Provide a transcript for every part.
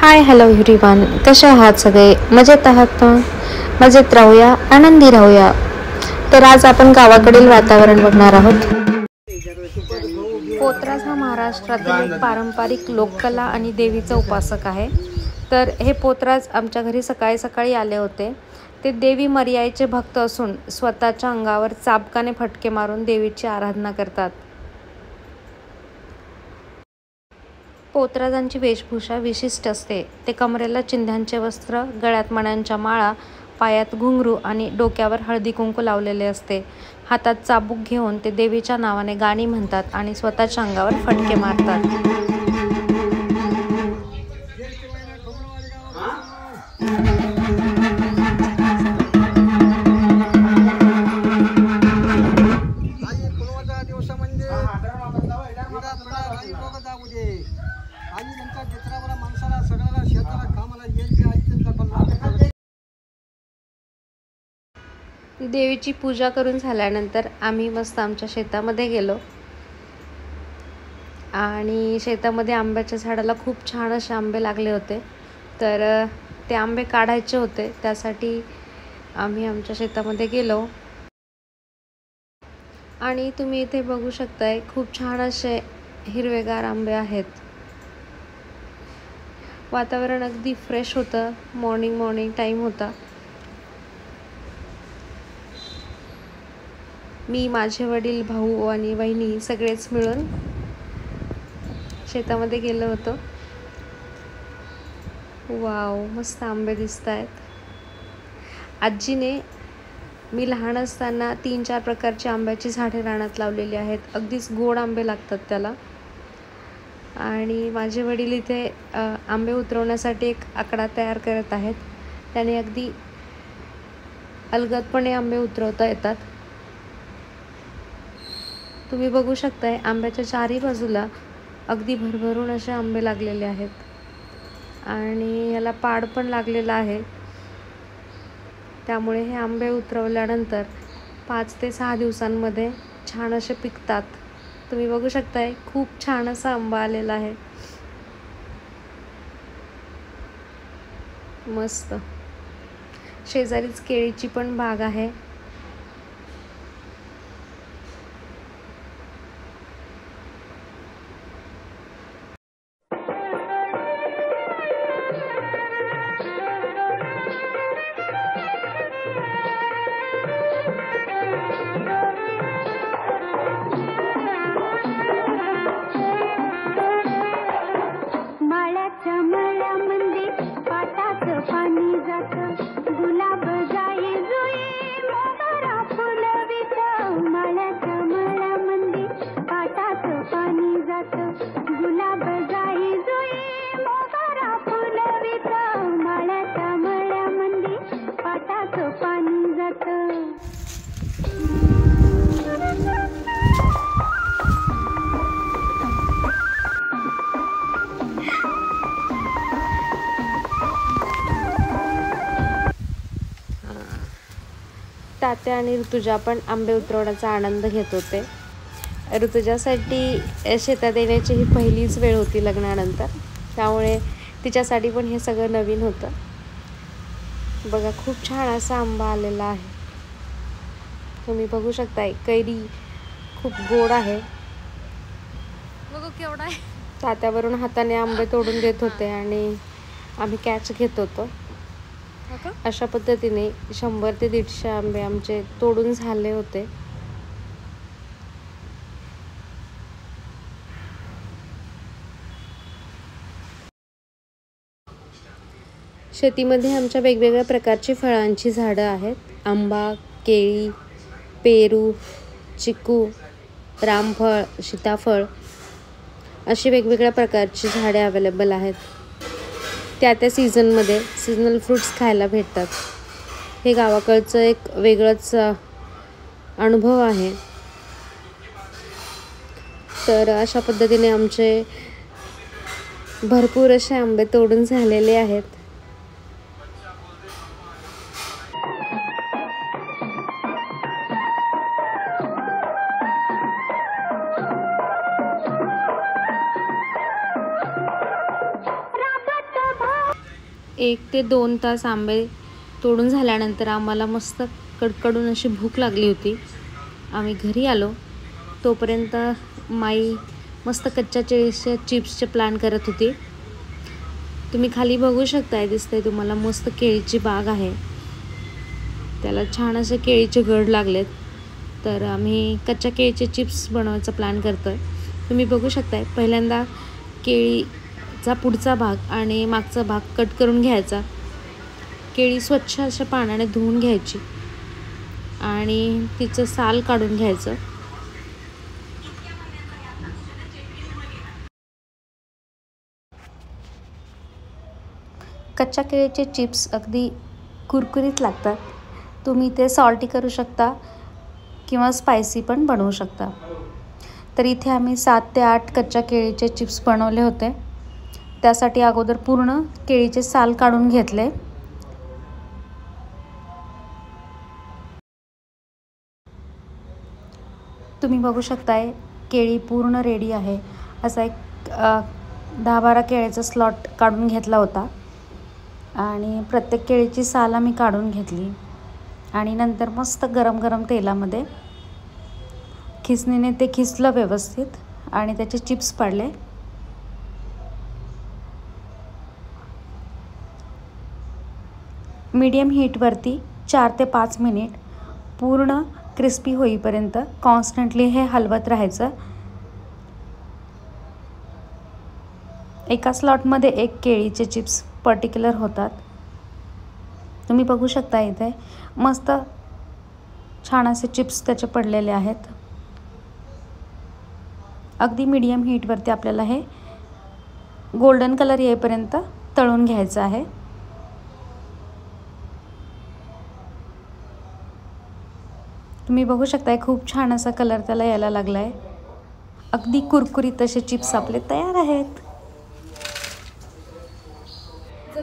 Hi hello everyone, कसे आहात सगळे? मजेत आहात ना? मजेत राहूया, आनंदी राहूया. तर आज आपण गावाकडील वातावरण बघणार आहोत. पोतराज हा महाराष्ट्रातील एक पारंपरिक लोककला आणि देवीचा उपासक आहे. तर हे पोतराज आमच्या घरी सकाळी सकाळी आले होते. ते देवी मर्यादेचे भक्त असून स्वतःच्या अंगावर चाबकाने फटके मारून देवीची आराधना करतात. पोतराजांची वेशभूषा विशिष्ट असते. ते कमरेला चिंध्यांचे वस्त्र, गळ्यात मण्यांच्या माळा, पायात घुंगरू आणि डोक्यावर हळदी कुंकू लावलेले असते. हातात चाबूक घेऊन ते देवीच्या नावाने गाणी म्हणतात आणि स्वतःच्या अंगावर फटके मारतात. देवीची पूजा करून झाल्यानंतर आम्ही मस्त आमच्या शेतामध्ये गेलो आणि शेतामध्ये आंब्याच्या झाडाला खूप छान असे आंबे लागले होते. तर ते आंबे काढायचे होते, त्यासाठी आम्ही आमच्या शेतामध्ये गेलो आणि तुम्ही इथे बघू शकताय खूप छान असे हिरवेगार आंबे आहेत. वातावरण अगदी फ्रेश होतं. मॉर्निंग टाइम होता. मी, माझे वडील, भाऊ आणि वहिनी सगळेच मिळून शेतामध्ये गेलो होतो. वाव, मस्त आंबे दिसत आहेत. आजीने मी लहान असताना 3-4 प्रकारची आंब्याची झाडे रानात लावलेली आहेत. अगदीच गोड आंबे लागतात त्याला. आणि माझे वडील इथे आंबे उतरवण्यासाठी एक आकडा तयार करत आहेत. त्याने अगदी अलगदपणे आंबे उतरवता येतात. तुम्ही बघू शकताय आंब्याच्या चारही बाजूला अगदी भरभरून असे आंबे लागलेले आहेत आणि याला पाड पण लागलेला आहे. त्यामुळे हे आंबे उतरवल्यानंतर 5 ते 6 दिवसांमध्ये छान असे पिकतात. तुम्ही बघू शकताय खूप छान असा आंबा आलेला आहे. मस्त. शेजारीच केळीची पण बाग आहे. तात्या आणि ऋतुजा पण आंबे उतरवण्याचा आनंद घेत होते. ऋतुजासाठी शेतात येण्याची ही पहिलीच वेळ होती लग्नानंतर, त्यामुळे तिच्यासाठी पण हे सगळं नवीन होतं. बघा, खूप छान असा आंबा आलेला आहे. तुम्ही बघू शकताय कैरी खूप गोड आहे. बघू केवढा आहे. तात्यावरून हाताने आंबे तोडून देत होते आणि आम्ही कॅच घेत होतो. अशा पद्धतीने 100 ते 150 आंबे आमचे तोडून झाले होते. शेतीमध्ये आमच्या वेगवेगळ्या प्रकारची फळांची झाडं आहेत. आंबा, केळी, पेरू, चिकू, रामफळ, सीताफळ अशी वेगवेगळ्या प्रकारची झाडे अवेलेबल आहेत. त्या सीझनमध्ये सीजनल फ्रूट्स खायला भेटतात. हे गावाकडचं एक वेगळंच अनुभव आहे. तर अशा पद्धतीने आमचे भरपूर असे आंबे तोडून झालेले आहेत. 1 ते 2 तास आंबे तोडून झाल्यानंतर आम्हाला मस्त कडकडून अशी भूक लागली होती. आम्ही घरी आलो. तोपर्यंत माई मस्त कच्च्या केळीच्या चिप्सचे प्लॅन करत होती. तुम्ही खाली बघू शकताय, दिसतंय तुम्हाला मस्त केळीची बाग आहे. त्याला छान असे केळीचे घड लागलेत. तर आम्ही कच्च्या केळीचे चिप्स बनवायचा प्लॅन करतोय. तुम्ही बघू शकताय, पहिल्यांदा केळीचा पुढचा भाग आणि मागचा भाग कट करून घ्यायचा. केळी स्वच्छ अशा पाण्याने धुवून घ्यायची आणि तिचं साल काढून घ्यायचं. कच्च्या केळीचे चिप्स अगदी कुरकुरीत लागतात. तुम्ही ते सॉल्टी करू शकता किंवा स्पायसी पण बनवू शकता. तर इथे आम्ही 7 ते 8 कच्च्या केळीचे चिप्स बनवले होते. त्यासाठी अगोदर पूर्ण केळीचे साल काढून घेतले. तुम्ही बघू शकताय, केळी पूर्ण रेडी आहे. असा एक 10-12 केळीचा स्लॉट काढून घेतला होता आणि प्रत्येक केळीची साल आम्ही काढून घेतली आणि नंतर मस्त गरम गरम तेलामध्ये खिसणीने ते खिसलं व्यवस्थित आणि त्याचे चिप्स पाडले. मीडियम हीटवरती 4 ते 5 मिनिट पूर्ण क्रिस्पी होईपर्यंत कॉन्स्टंटली हे हलवत राहायचं. एका स्लॉटमध्ये 1 केळीचे चिप्स पर्टिक्युलर होतात. तुम्ही बघू शकता, इथे मस्त छान असे चिप्स त्याचे पडलेले आहेत. अगदी मीडियम हीटवरती आपल्याला हे गोल्डन कलर येईपर्यंत तळून घ्यायचं आहे. तुम्ही बघू शकताय, खूप छान असा कलर त्याला यायला लागला आहे. अगदी कुरकुरीत असे चिप्स आपले तयार आहेत.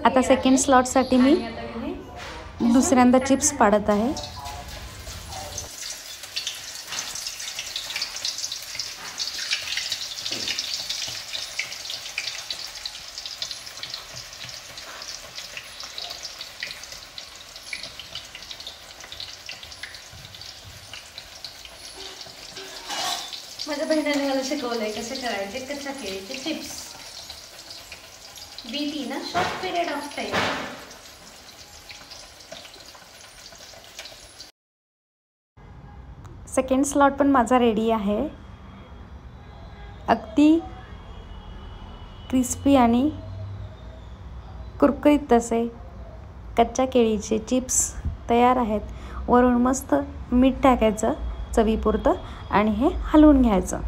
आता सेकंड स्लॉटसाठी मी दुसऱ्यांदा चिप्स पाडत आहे. माझ्या बहिणीने मला शिकवलंय कसे करायचे कच्च्या केळीचे चिप्स. बीटी ना short period of time. Second slot पण माझा रेडी आहे. अगदी क्रिस्पी आणि कुरकुरीत असे कच्च्या केळीचे चिप्स तयार आहेत. वरून मस्त मीठ टाकायचं चवीपुरतं आणि हे हलवून घ्यायचं.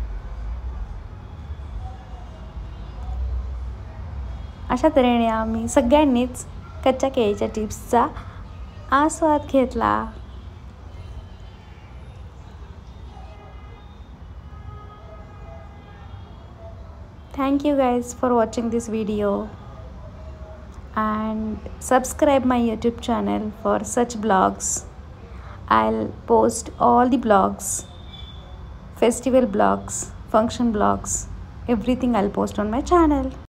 अशा तऱ्हेने आम्ही सगळ्यांनीच कच्च्या केळीच्या चिप्सचा आस्वाद घेतला. Thank you guys for watching this video and subscribe my YouTube channel for such blogs. I'll post all the blogs, festival blogs, function blogs, everything I'll post on my channel.